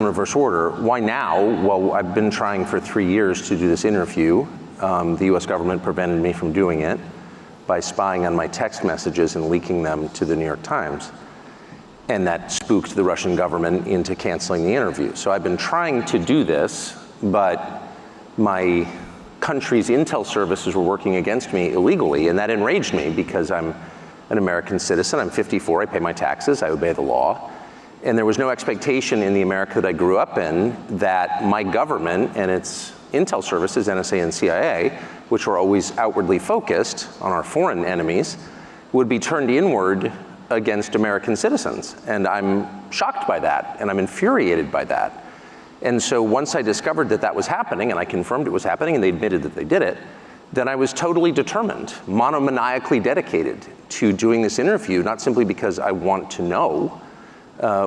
reverse order. Why now? Well, I've been trying for 3 years to do this interview. The US government prevented me from doing it by spying on my text messages and leaking them to the New York Times. And that spooked the Russian government into canceling the interview. So I've been trying to do this, but my country's intel services were working against me illegally, and that enraged me because I'm an American citizen, I'm 54, I pay my taxes, I obey the law. And there was no expectation in the America that I grew up in that my government and its intel services, NSA and CIA, which were always outwardly focused on our foreign enemies, would be turned inward against American citizens. And I'm shocked by that, and I'm infuriated by that. And so once I discovered that that was happening, and I confirmed it was happening, and they admitted that they did it, then I was totally determined, monomaniacally dedicated to doing this interview, not simply because I want to know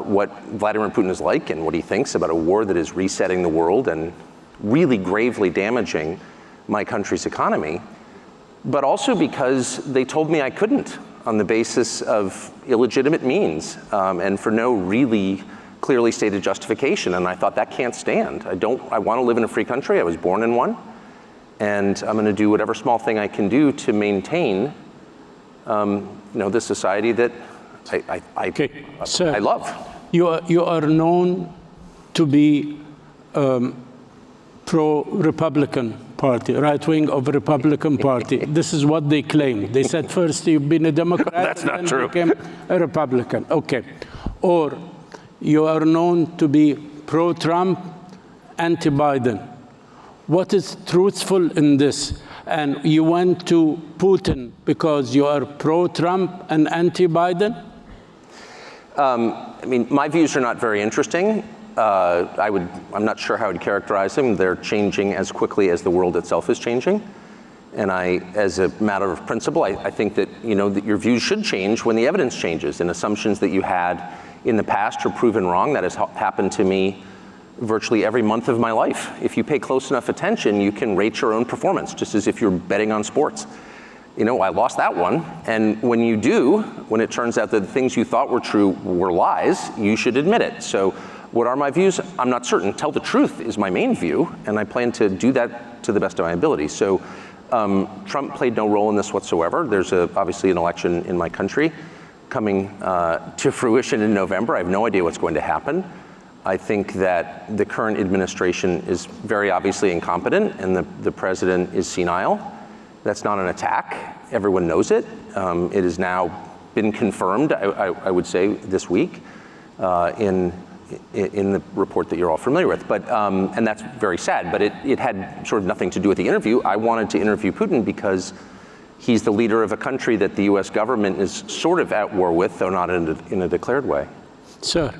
what Vladimir Putin is like and what he thinks about a war that is resetting the world and really gravely damaging my country's economy, but also because they told me I couldn't on the basis of illegitimate means and for no really clearly stated justification. And I thought that can't stand. I want to live in a free country. I was born in one. And I'm going to do whatever small thing I can do to maintain, the society that I love. You are known to be pro-Republican Party, right wing of Republican Party. This is what they claim. They said first you've been a Democrat, That's not true. Became a Republican. Okay. Or you are known to be pro-Trump, anti-Biden. What is truthful in this? And you went to Putin because you are pro-Trump and anti-Biden? I mean, my views are not very interesting. I'm not sure how I'd characterize them. They're changing as quickly as the world itself is changing. And as a matter of principle, I think that, that your views should change when the evidence changes, and assumptions that you had in the past are proven wrong. That has happened to me virtually every month of my life. If you pay close enough attention, you can rate your own performance, just as if you're betting on sports. I lost that one. And when you do, when it turns out that the things you thought were true were lies, you should admit it. So what are my views? I'm not certain. Tell the truth is my main view, and I plan to do that to the best of my ability. So Trump played no role in this whatsoever. There's obviously an election in my country coming to fruition in November. I have no idea what's going to happen. I think that the current administration is very obviously incompetent, and the president is senile. That's not an attack. Everyone knows it. It has now been confirmed, I would say, this week in the report that you're all familiar with. But and that's very sad. But it had sort of nothing to do with the interview. I wanted to interview Putin because he's the leader of a country that the U.S. government is sort of at war with, though not in a declared way. Sir.